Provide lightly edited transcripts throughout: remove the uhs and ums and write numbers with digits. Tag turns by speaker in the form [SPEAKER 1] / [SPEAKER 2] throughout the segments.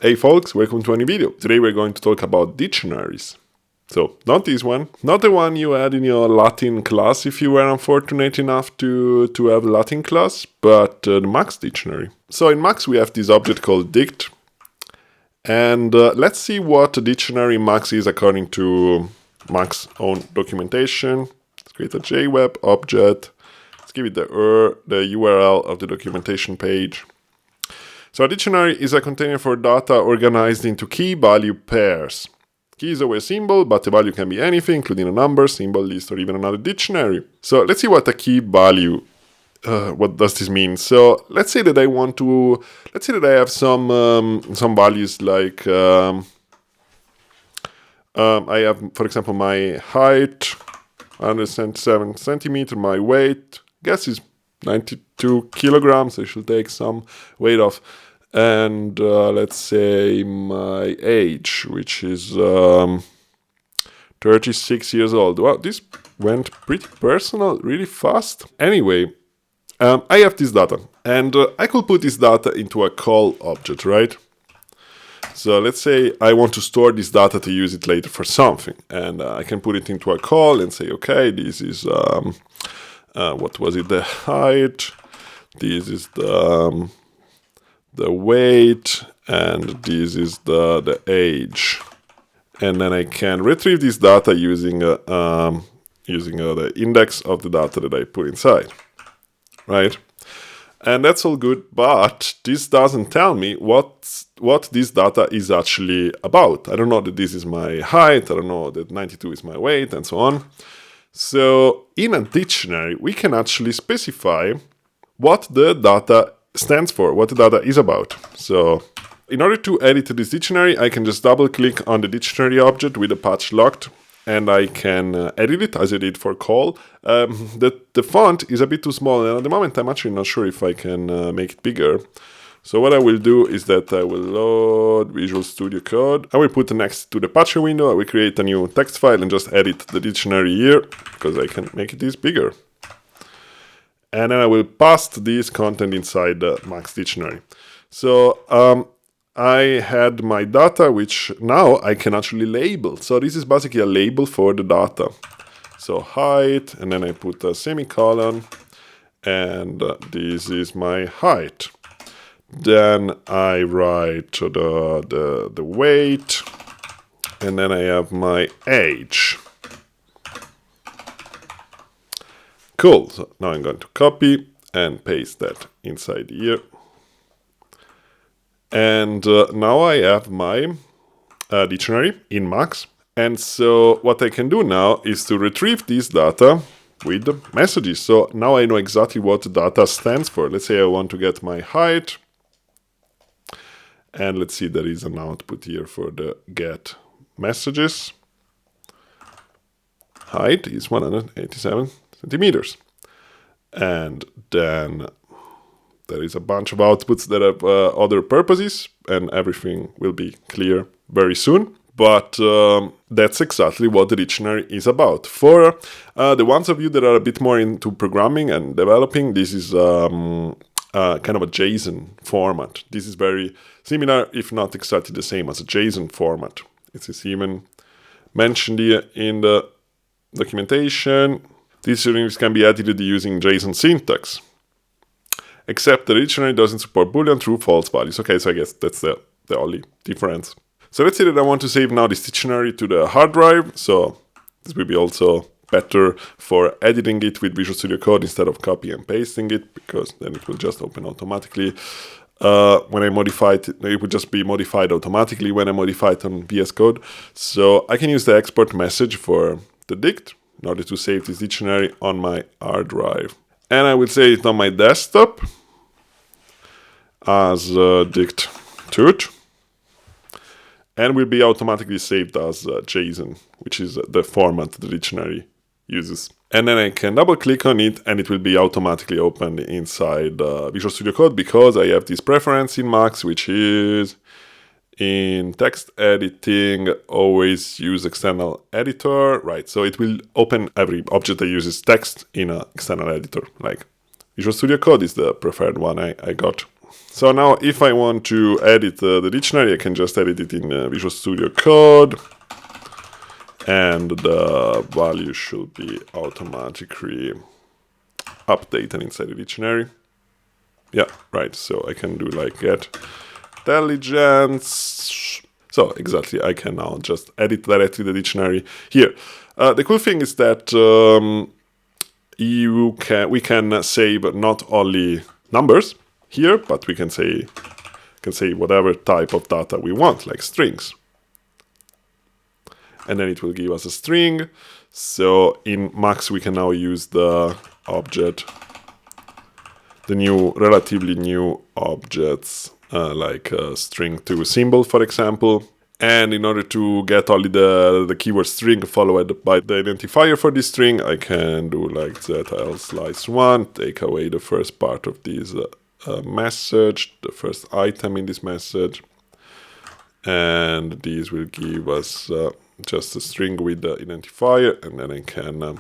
[SPEAKER 1] Hey folks, welcome to a new video. Today we're going to talk about dictionaries. So, not this one, not the one you had in your Latin class if you were unfortunate enough to have Latin class, but the Max dictionary. So in Max we have this object called dict, and let's see what a dictionary Max is according to Max's own documentation. Let's create a JWeb object, let's give it the URL of the documentation page. So a dictionary is a container for data organized into key-value pairs. Key is always a symbol, but the value can be anything, including a number, symbol, list, or even another dictionary. So let's see what a key value, what does this mean? So let's say that I have some values like, I have, for example, my height, 177 centimeter, my weight, guess is 92 kilograms, I should take some weight off, and let's say my age, which is 36 years old. Wow, this went pretty personal, really fast. Anyway, I have this data, and I could put this data into a call object, right? So let's say I want to store this data to use it later for something, and I can put it into a call and say, okay, this is what was it? The height. This is the weight, and this is the age. And then I can retrieve this data using the index of the data that I put inside, right? And that's all good, but this doesn't tell me what this data is actually about. I don't know that this is my height. I don't know that 92 is my weight, and so on. So in a dictionary, we can actually specify what the data stands for, what the data is about. So in order to edit this dictionary, I can just double click on the dictionary object with the patch locked, and I can edit it as I did for call. The font is a bit too small, and at the moment I'm actually not sure if I can make it bigger. So what I will do is that I will load Visual Studio Code. I will put next to the patcher window, I will create a new text file and just edit the dictionary here, because I can make this bigger. And then I will paste this content inside the Max dictionary. So I had my data, which now I can actually label. So this is basically a label for the data. So height, and then I put a semicolon, and this is my height. Then I write the weight, and then I have my age. Cool, so now I'm going to copy and paste that inside here. And now I have my dictionary in Max. And so what I can do now is to retrieve this data with the messages. So now I know exactly what the data stands for. Let's say I want to get my height. And let's see, there is an output here for the get messages. Height is 187 centimeters. And then there is a bunch of outputs that have other purposes, and everything will be clear very soon. But that's exactly what the dictionary is about. For the ones of you that are a bit more into programming and developing, this is kind of a JSON format. This is very similar, if not exactly the same as a JSON format. It is even mentioned here in the documentation. Dictionaries can be edited using JSON syntax, except the dictionary doesn't support Boolean, true, false values. Okay, so I guess that's the only difference. So let's say that I want to save now this dictionary to the hard drive. So this will be also better for editing it with Visual Studio Code instead of copy and pasting it, because then it will just open automatically. When I modify it, it will just be modified automatically when I modify it on VS Code. So I can use the export message for the dict in order to save this dictionary on my hard drive. And I will save it on my desktop as dict tut, and will be automatically saved as JSON, which is the format the dictionary uses. And then I can double click on it, and it will be automatically opened inside Visual Studio Code, because I have this preference in Max, which is in text editing, always use external editor, right? So it will open every object that uses text in an external editor. Like Visual Studio Code is the preferred one I got. So now if I want to edit the dictionary, I can just edit it in Visual Studio Code. And the value should be automatically updated inside the dictionary. Yeah, right. So I can do like get intelligence. So exactly, I can now just edit directly the dictionary here. The cool thing is that we can save not only numbers here, but we can say whatever type of data we want, like strings. And then it will give us a string. So in Max, we can now use the object, the relatively new objects, like a string to symbol, for example. And in order to get only the keyword string followed by the identifier for this string, I can do like zl slice 1, take away the first part of this message, the first item in this message. And these will give us just a string with the identifier, and then I can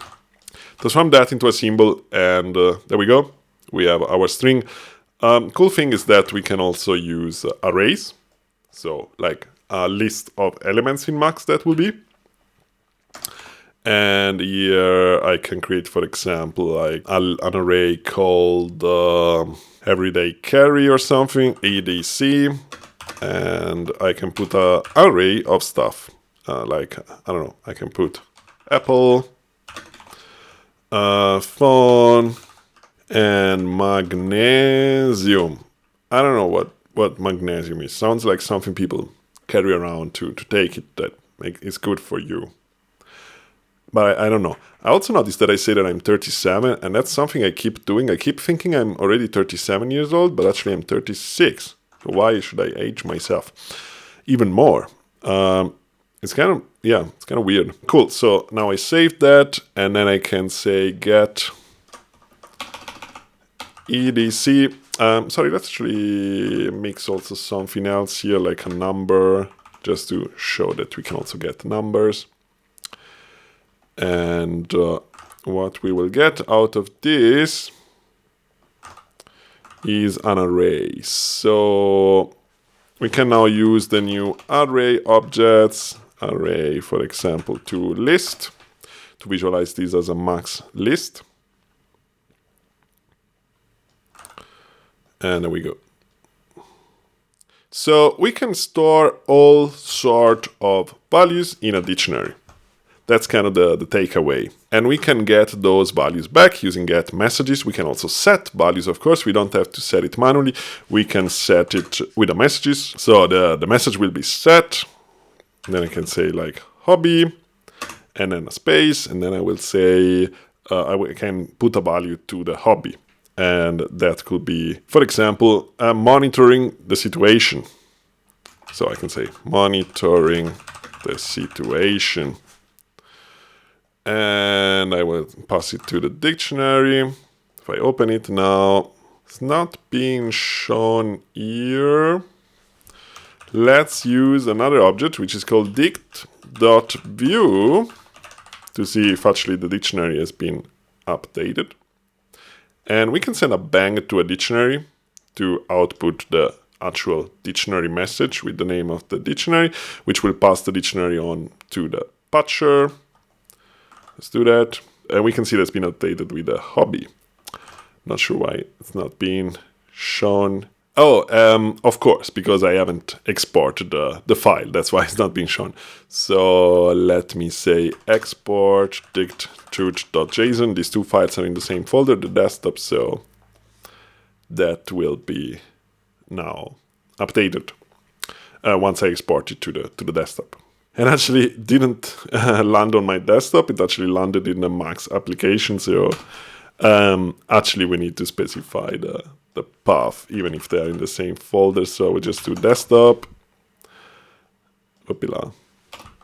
[SPEAKER 1] transform that into a symbol, and there we go. We have our string. Cool thing is that we can also use arrays, so like a list of elements in Max that will be. And here I can create, for example, like an array called everyday carry or something, EDC, and I can put an array of stuff. Like, I don't know, I can put apple, phone, and magnesium. I don't know what magnesium is. Sounds like something people carry around to take it, that is good for you. But I don't know. I also noticed that I say that I'm 37, and that's something I keep doing. I keep thinking I'm already 37 years old, but actually I'm 36. So why should I age myself even more? It's kind of weird. Cool. So now I saved that, and then I can say get EDC. Sorry, let's actually mix also something else here, like a number, just to show that we can also get numbers. And what we will get out of this is an array. So we can now use the new array objects, array, for example, to list, to visualize this as a max list. And there we go. So we can store all sort of values in a dictionary. That's kind of the takeaway. And we can get those values back using get messages. We can also set values, of course. We don't have to set it manually. We can set it with the messages. So the message will be set. And then I can say like hobby, and then a space, and then I will say I can put a value to the hobby. And that could be, for example, monitoring the situation. So I can say monitoring the situation. And I will pass it to the dictionary. If I open it now, it's not being shown here. Let's use another object, which is called dict.view, to see if actually the dictionary has been updated. And we can send a bang to a dictionary to output the actual dictionary message with the name of the dictionary, which will pass the dictionary on to the patcher. Let's do that. And we can see that's been updated with a hobby. Not sure why it's not being shown. Oh, of course, because I haven't exported the file. That's why it's not being shown. So let me say export dict.truth.json. These two files are in the same folder, the desktop, so that will be now updated once I export it to the desktop. And actually didn't land on my desktop. It actually landed in the Max application. So actually we need to specify the path, even if they are in the same folder. So we just do desktop,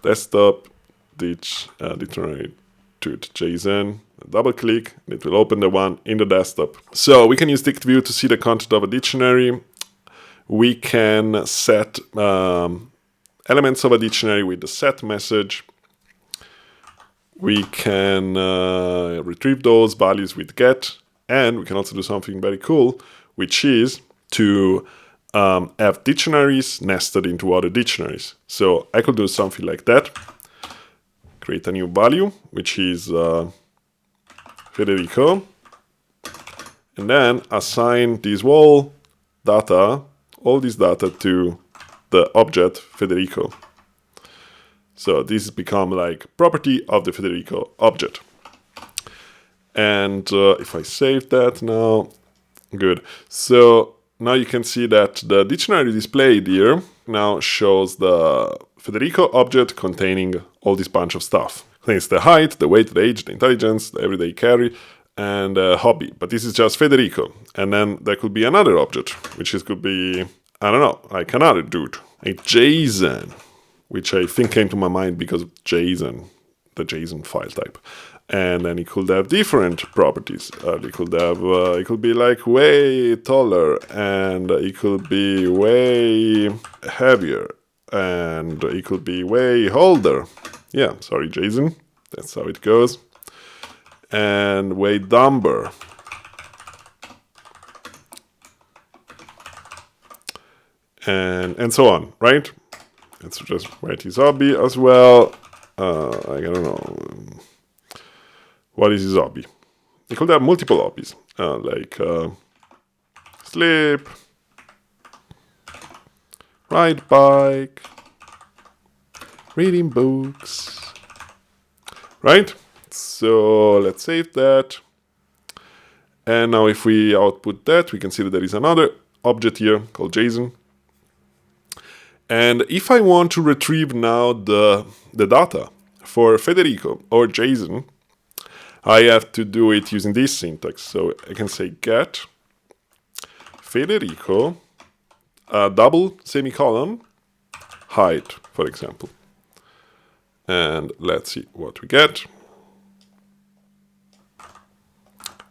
[SPEAKER 1] desktop, dictionary truth.json, double click, and it will open the one in the desktop. So we can use dict.view to see the content of a dictionary. We can set elements of a dictionary with the set message. We can retrieve those values with get, and we can also do something very cool, which is to have dictionaries nested into other dictionaries. So I could do something like that. Create a new value, which is Federico. And then assign this all this data to the object Federico. So this has become like property of the Federico object. And if I save that now, good. So now you can see that the dictionary displayed here now shows the Federico object containing all this bunch of stuff. Contains the height, the weight, the age, the intelligence, the everyday carry, and hobby. But this is just Federico. And then there could be another object, which could be, I don't know, like another dude, like Jason, which I think came to my mind because of JSON, the JSON file type. And then it could have different properties. It could be like way taller, and it could be way heavier, and it could be way older. Yeah, sorry, Jason. That's how it goes. And way dumber. And so on, right? Let's just write his hobby as well. I don't know. What is his hobby? He could have multiple hobbies, like sleep, ride bike, reading books, right? So let's save that. And now if we output that, we can see that there is another object here called JSON. And if I want to retrieve now the data for Federico or JSON, I have to do it using this syntax. So I can say get Federico, double semicolon, height, for example. And let's see what we get.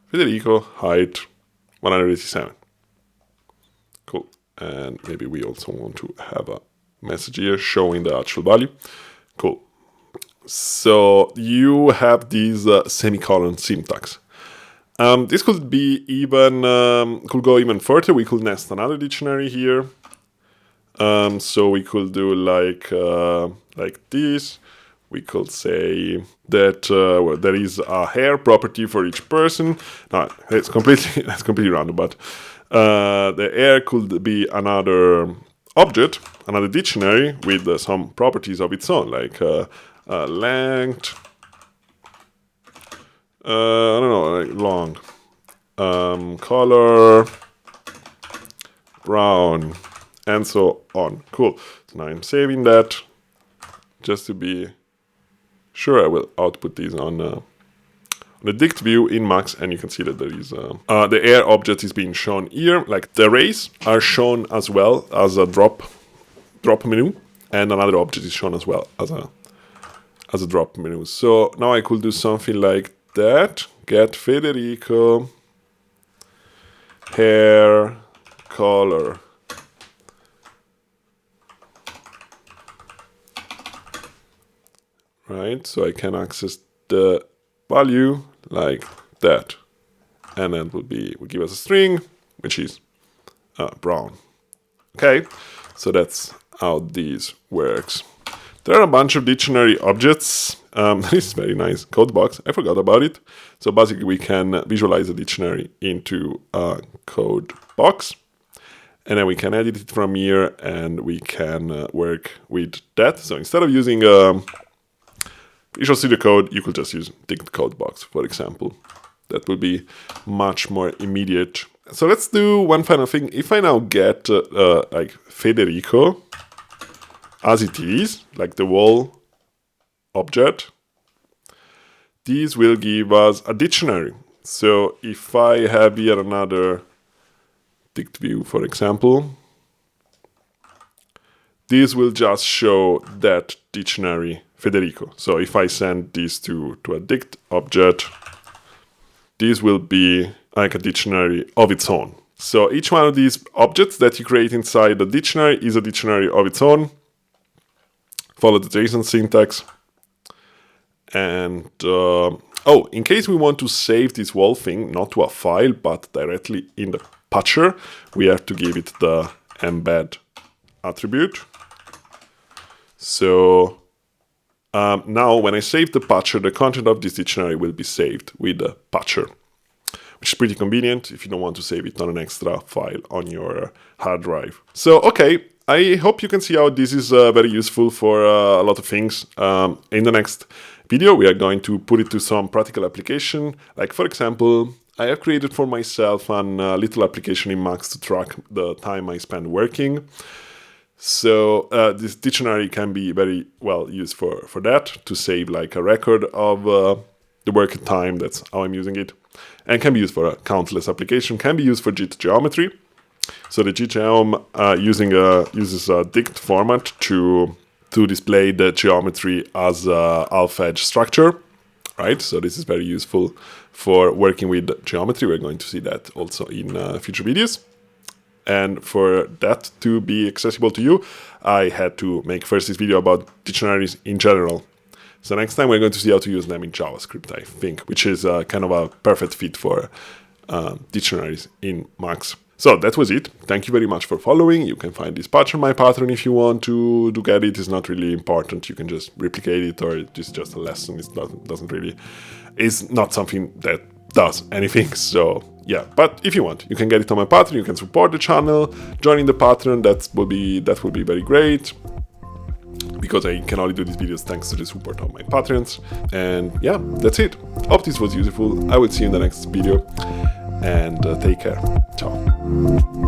[SPEAKER 1] Federico, height, 187. Cool. And maybe we also want to have a message here showing the actual value. Cool. So you have this semicolon syntax. This could be even could go even further. We could nest another dictionary here. So we could do like this. We could say that well, there is a hair property for each person. No, it's completely random. But the hair could be another object, another dictionary with some properties of its own, like length. I don't know, like long, color, brown, and so on. Cool. So now I'm saving that just to be sure. I will output these on the dict view in Max, and you can see that there is the air object is being shown here. Like the arrays are shown as well as a drop menu, and another object is shown as well as a drop menu. So now I could do something like that. Get Federico hair color. Right, so I can access the value like that, and then will give us a string, which is brown. Okay, so that's how this works. There are a bunch of dictionary objects. This is very nice code box. I forgot about it. So basically, we can visualize a dictionary into a code box, and then we can edit it from here, and we can work with that. So instead of using Visual Studio Code, you could just use dict code box, for example. That would be much more immediate. So let's do one final thing. If I now get like Federico as it is, like the wall object, these will give us a dictionary. So if I have here another dict view, for example, this will just show that dictionary Federico. So if I send this to a dict object, this will be like a dictionary of its own. So each one of these objects that you create inside the dictionary is a dictionary of its own. Follow the JSON syntax. And in case we want to save this whole thing, not to a file, but directly in the patcher, we have to give it the embed attribute. So now when I save the patcher, the content of this dictionary will be saved with the patcher, which is pretty convenient if you don't want to save it on an extra file on your hard drive. So, okay, I hope you can see how this is very useful for a lot of things. In the next video, we are going to put it to some practical application. Like, for example, I have created for myself a little application in Max to track the time I spend working. So this dictionary can be very well used for that, to save like a record of the working time. That's how I'm using it. And can be used for a countless application, can be used for JIT geometry. So the JIT geom uses a dict format to display the geometry as a half-edge structure, right? So this is very useful for working with geometry. We're going to see that also in future videos. And for that to be accessible to you, I had to make first this video about dictionaries in general. So next time we're going to see how to use them in JavaScript, I think, which is kind of a perfect fit for dictionaries in Max. So that was it. Thank you very much for following. You can find this patch on my Patreon if you want to get it. It's not really important. You can just replicate it, or it's just a lesson. It's not something that does anything. So yeah, but if you want, you can get it on my Patreon. You can support the channel, joining the Patreon. That will be very great, because I can only do these videos thanks to the support of my Patreons. And yeah, that's it. Hope this was useful. I will see you in the next video, and take care. Ciao.